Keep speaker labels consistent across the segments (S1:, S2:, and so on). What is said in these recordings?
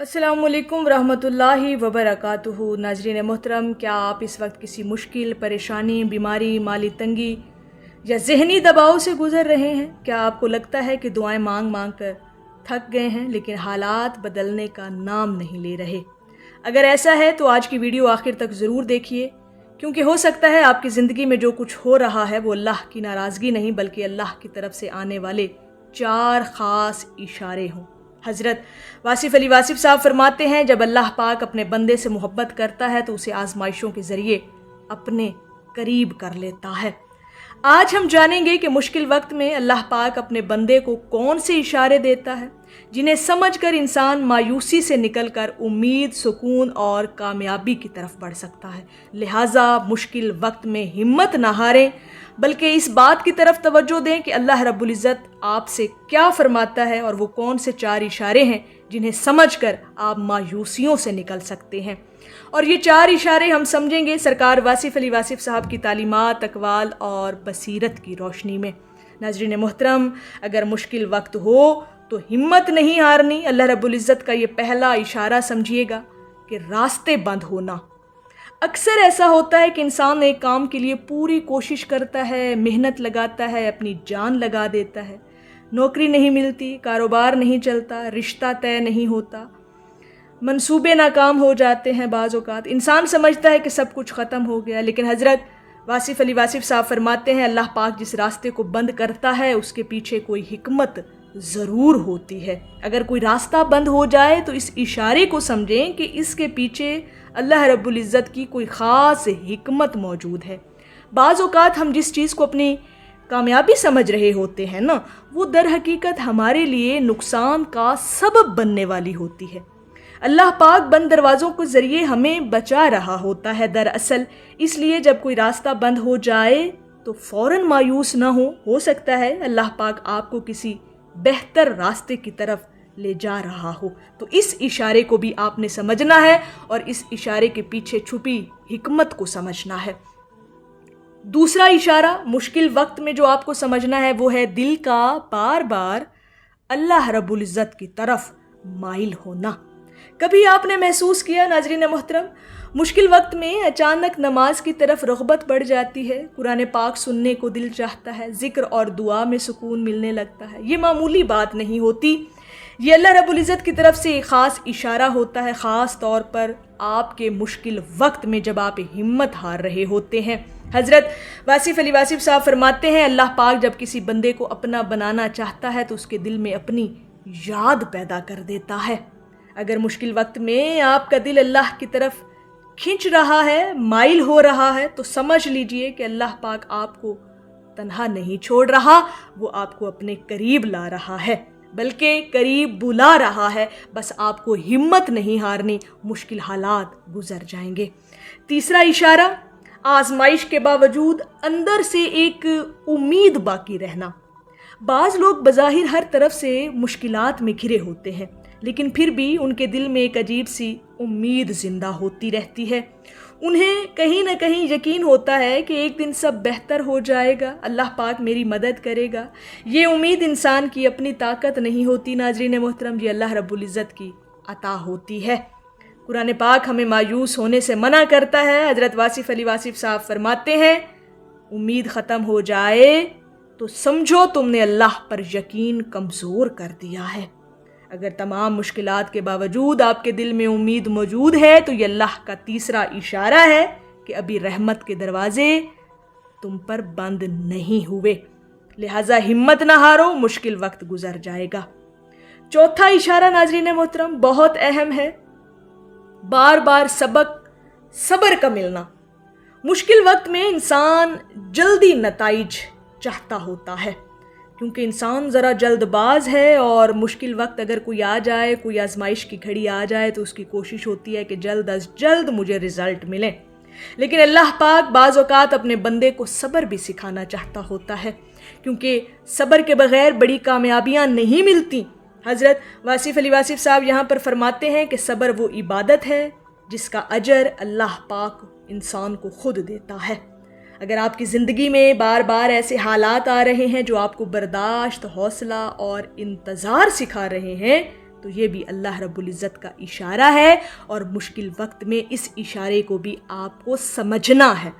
S1: अस्सलाम वालेकुम रहमतुल्लाहि वबरकातुहू। नाज़रीन मोहतरम, क्या आप इस वक्त किसी मुश्किल, परेशानी, बीमारी, माली तंगी या ज़हनी दबाव से गुज़र रहे हैं? क्या आपको लगता है कि दुआएं मांग मांग कर थक गए हैं लेकिन हालात बदलने का नाम नहीं ले रहे? अगर ऐसा है तो आज की वीडियो आखिर तक ज़रूर देखिए, क्योंकि हो सकता है आपकी ज़िंदगी में जो कुछ हो रहा है वो अल्लाह की नाराज़गी नहीं बल्कि अल्लाह की तरफ से आने वाले 4 ख़ास इशारे हों। हज़रत वासिफ़ अली वासिफ़ साहब फरमाते हैं, जब अल्लाह पाक अपने बंदे से मोहब्बत करता है तो उसे आजमाइशों के ज़रिए अपने करीब कर लेता है। आज हम जानेंगे कि मुश्किल वक्त में अल्लाह पाक अपने बंदे को कौन से इशारे देता है जिन्हें समझकर इंसान मायूसी से निकलकर उम्मीद, सुकून और कामयाबी की तरफ बढ़ सकता है। लिहाजा मुश्किल वक्त में हिम्मत न हारें, बल्कि इस बात की तरफ तवज्जो दें कि अल्लाह रब्बुल इज़्ज़त आपसे क्या फरमाता है और वो कौन से 4 इशारे हैं जिन्हें समझकर आप मायूसियों से निकल सकते हैं। और ये 4 इशारे हम समझेंगे सरकार वासिफ़ अली वासिफ़ साहब की तालीमात, अक़वाल और बसीरत की रोशनी में। नाज़रीन मोहतरम, अगर मुश्किल वक्त हो तो हिम्मत नहीं हारनी। अल्लाह रब्बुल इज़्ज़त का ये पहला इशारा समझिएगा कि रास्ते बंद होना। अक्सर ऐसा होता है कि इंसान एक काम के लिए पूरी कोशिश करता है, मेहनत लगाता है, अपनी जान लगा देता है, नौकरी नहीं मिलती, कारोबार नहीं चलता, रिश्ता तय नहीं होता, मंसूबे नाकाम हो जाते हैं। बाज़ औक़ात इंसान समझता है कि सब कुछ ख़त्म हो गया, लेकिन हज़रत वासिफ़ अली वासिफ़ साहब फरमाते हैं, अल्लाह पाक जिस रास्ते को बंद करता है उसके पीछे कोई हिकमत ज़रूर होती है। अगर कोई रास्ता बंद हो जाए तो इस इशारे को समझें कि इसके पीछे अल्लाह रब्बुल इज़्ज़त की कोई ख़ास हिकमत मौजूद है। बाज़ औक़ात हम जिस चीज़ को अपनी कामयाबी समझ रहे होते हैं ना, वो दर हकीकत हमारे लिए नुकसान का सबब बनने वाली होती है। अल्लाह पाक बंद दरवाज़ों के ज़रिए हमें बचा रहा होता है दरअसल। इसलिए जब कोई रास्ता बंद हो जाए तो फ़ौरन मायूस ना हो सकता है अल्लाह पाक आपको किसी बेहतर रास्ते की तरफ ले जा रहा हो। तो इस इशारे को भी आपने समझना है और इस इशारे के पीछे छुपी हिकमत को समझना है। दूसरा इशारा मुश्किल वक्त में जो आपको समझना है वो है दिल का बार बार अल्लाह रब्बुल इज़्ज़त की तरफ माइल होना। कभी आपने महसूस किया नाज़रीन मोहतरम, मुश्किल वक्त में अचानक नमाज की तरफ रग़बत बढ़ जाती है, कुरान पाक सुनने को दिल चाहता है, ज़िक्र और दुआ में सुकून मिलने लगता है। ये मामूली बात नहीं होती, ये अल्लाह रब्बुल इज़्ज़त की तरफ से एक ख़ास इशारा होता है, ख़ास तौर पर आपके मुश्किल वक्त में जब आप हिम्मत हार रहे होते हैं। हज़रत वासिफ़ अली वासिफ़ साहब फरमाते हैं, अल्लाह पाक जब किसी बंदे को अपना बनाना चाहता है तो उसके दिल में अपनी याद पैदा कर देता है। अगर मुश्किल वक्त में आपका दिल अल्लाह की तरफ खिंच रहा है, माइल हो रहा है, तो समझ लीजिए कि अल्लाह पाक आपको तन्हा नहीं छोड़ रहा, वो आपको अपने करीब ला रहा है, बल्कि करीब बुला रहा है। बस आपको हिम्मत नहीं हारनी, मुश्किल हालात गुजर जाएंगे। तीसरा इशारा, आजमाइश के बावजूद अंदर से एक उम्मीद बाकी रहना। बाज़ लोग बज़ाहिर हर तरफ से मुश्किलात में घिरे होते हैं, लेकिन फिर भी उनके दिल में एक अजीब सी उम्मीद ज़िंदा होती रहती है। उन्हें कहीं ना कहीं यकीन होता है कि एक दिन सब बेहतर हो जाएगा, अल्लाह पाक मेरी मदद करेगा। ये उम्मीद इंसान की अपनी ताकत नहीं होती नाज़रीन मोहतरम, ये अल्लाह रब्बुल इज़्ज़त की अता होती है। कुरान पाक हमें मायूस होने से मना करता है। हज़रत वासिफ़ अली वासिफ़ साहब फरमाते हैं, उम्मीद ख़त्म हो जाए तो समझो तुमने अल्लाह पर यकीन कमज़ोर कर दिया है। अगर तमाम मुश्किलात के बावजूद आपके दिल में उम्मीद मौजूद है तो ये अल्लाह का तीसरा इशारा है कि अभी रहमत के दरवाजे तुम पर बंद नहीं हुए। लिहाजा हिम्मत ना हारो, मुश्किल वक्त गुजर जाएगा। चौथा इशारा नाज़रीन मोहतरम बहुत अहम है, बार बार सब्र का मिलना। मुश्किल वक्त में इंसान जल्दी नताइज चाहता होता है, क्योंकि इंसान ज़रा जल्दबाज है और मुश्किल वक्त अगर कोई आ जाए, कोई आजमाइश की घड़ी आ जाए तो उसकी कोशिश होती है कि जल्द अज जल्द मुझे रिज़ल्ट मिले। लेकिन अल्लाह पाक बाज़ औक़ात अपने बंदे को सब्र भी सिखाना चाहता होता है, क्योंकि सब्र के बग़ैर बड़ी कामयाबियाँ नहीं मिलती। हज़रत वासिफ़ अली वासिफ़ साहब यहाँ पर फरमाते हैं कि सब्र वो इबादत है जिसका अजर अल्लाह पाक इंसान को खुद देता है। अगर आपकी ज़िंदगी में बार बार ऐसे हालात आ रहे हैं जो आपको बर्दाश्त, हौसला और इंतज़ार सिखा रहे हैं, تو یہ بھی اللہ رب العزت کا اشارہ ہے، اور مشکل وقت میں اس اشارے کو بھی آپ کو سمجھنا ہے۔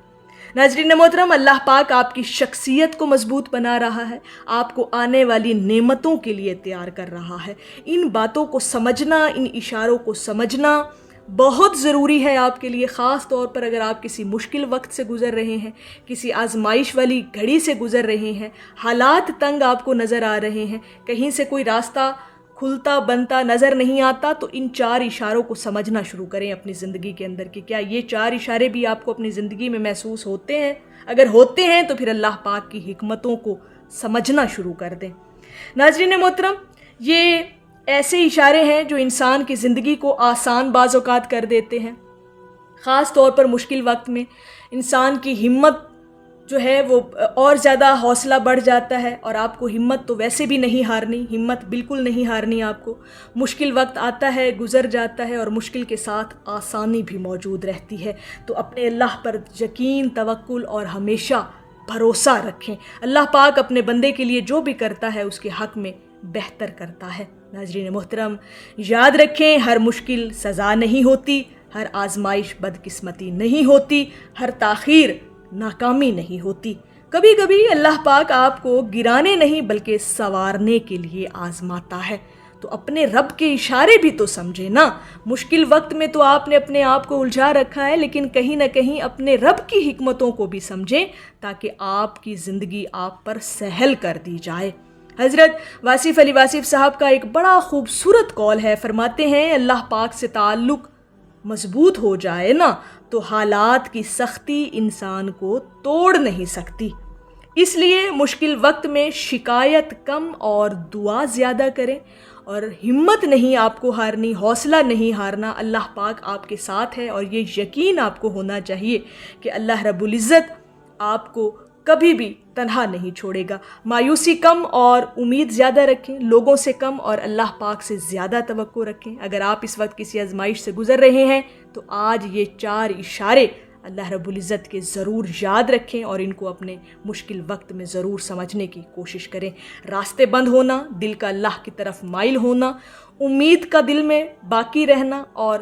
S1: ناظرین محترم، اللہ پاک آپ کی شخصیت کو مضبوط بنا رہا ہے، آپ کو آنے والی نعمتوں کے لیے تیار کر رہا ہے۔ ان باتوں کو سمجھنا، ان اشاروں کو سمجھنا بہت ضروری ہے آپ کے لیے، خاص طور پر اگر آپ کسی مشکل وقت سے گزر رہے ہیں، کسی آزمائش والی گھڑی سے گزر رہے ہیں، حالات تنگ آپ کو نظر آ رہے ہیں، کہیں سے کوئی راستہ کھلتا بنتا نظر نہیں آتا، تو ان 4 اشاروں کو سمجھنا شروع کریں اپنی زندگی کے اندر کہ کیا یہ 4 اشارے بھی آپ کو اپنی زندگی میں محسوس ہوتے ہیں۔ اگر ہوتے ہیں تو پھر اللہ پاک کی حکمتوں کو سمجھنا شروع کر دیں۔ ناظرین محترم، یہ ایسے اشارے ہیں جو انسان کی زندگی کو آسان بعض اوقات کر دیتے ہیں، خاص طور پر مشکل وقت میں انسان کی ہمت جو ہے وہ اور زیادہ حوصلہ بڑھ جاتا ہے، اور آپ کو ہمت تو ویسے بھی نہیں ہارنی، ہمت بالکل نہیں ہارنی آپ کو۔ مشکل وقت آتا ہے، گزر جاتا ہے، اور مشکل کے ساتھ آسانی بھی موجود رہتی ہے، تو اپنے اللہ پر یقین، توکل اور ہمیشہ بھروسہ رکھیں۔ اللہ پاک اپنے بندے کے لیے جو بھی کرتا ہے اس کے حق میں بہتر کرتا ہے۔ ناظرین محترم، یاد رکھیں، ہر مشکل سزا نہیں ہوتی، ہر آزمائش بدقسمتی نہیں ہوتی، ہر تاخیر ناکامی نہیں ہوتی۔ کبھی کبھی اللہ پاک آپ کو گرانے نہیں بلکہ سنوارنے کے لیے آزماتا ہے، تو اپنے رب کے اشارے بھی تو سمجھے نا۔ مشکل وقت میں تو آپ نے اپنے آپ کو الجھا رکھا ہے، لیکن کہیں نہ کہیں اپنے رب کی حکمتوں کو بھی سمجھیں تاکہ آپ کی زندگی آپ پر سہل کر دی جائے۔ حضرت واصف علی واصف صاحب کا ایک بڑا خوبصورت قول ہے، فرماتے ہیں اللہ پاک سے تعلق مضبوط ہو جائے نا تو حالات کی سختی انسان کو توڑ نہیں سکتی۔ اس لیے مشکل وقت میں شکایت کم اور دعا زیادہ کریں، اور ہمت نہیں آپ کو ہارنی، حوصلہ نہیں ہارنا، اللہ پاک آپ کے ساتھ ہے، اور یہ یقین آپ کو ہونا چاہیے کہ اللہ رب العزت آپ کو کبھی بھی تنہا نہیں چھوڑے گا۔ مایوسی کم اور امید زیادہ رکھیں، لوگوں سے کم اور اللہ پاک سے زیادہ توقع رکھیں۔ اگر آپ اس وقت کسی آزمائش سے گزر رہے ہیں تو آج یہ 4 اشارے اللہ رب العزت کے ضرور یاد رکھیں، اور ان کو اپنے مشکل وقت میں ضرور سمجھنے کی کوشش کریں۔ راستے بند ہونا، دل کا اللہ کی طرف مائل ہونا، امید کا دل میں باقی رہنا، اور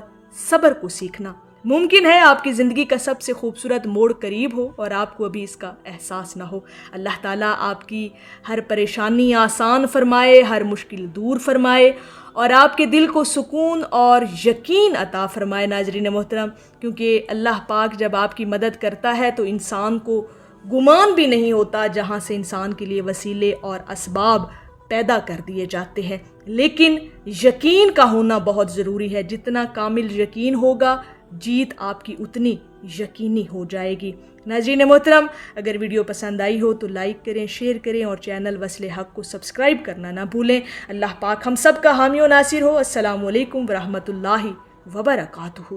S1: صبر کو سیکھنا۔ ممکن ہے آپ کی زندگی کا سب سے خوبصورت موڑ قریب ہو اور آپ کو ابھی اس کا احساس نہ ہو۔ اللہ تعالیٰ آپ کی ہر پریشانی آسان فرمائے، ہر مشکل دور فرمائے، اور آپ کے دل کو سکون اور یقین عطا فرمائے۔ ناظرین محترم، کیونکہ اللہ پاک جب آپ کی مدد کرتا ہے تو انسان کو گمان بھی نہیں ہوتا، جہاں سے انسان کے لیے وسیلے اور اسباب پیدا کر دیے جاتے ہیں، لیکن یقین کا ہونا بہت ضروری ہے۔ جتنا کامل یقین ہوگا، جیت آپ کی اتنی یقینی ہو جائے گی۔ ناظرین محترم، اگر ویڈیو پسند آئی ہو تو لائک کریں، شیئر کریں، اور چینل وصل حق کو سبسکرائب کرنا نہ بھولیں۔ اللہ پاک ہم سب کا حامی و ناصر ہو۔ السلام علیکم ورحمۃ اللہ وبرکاتہ۔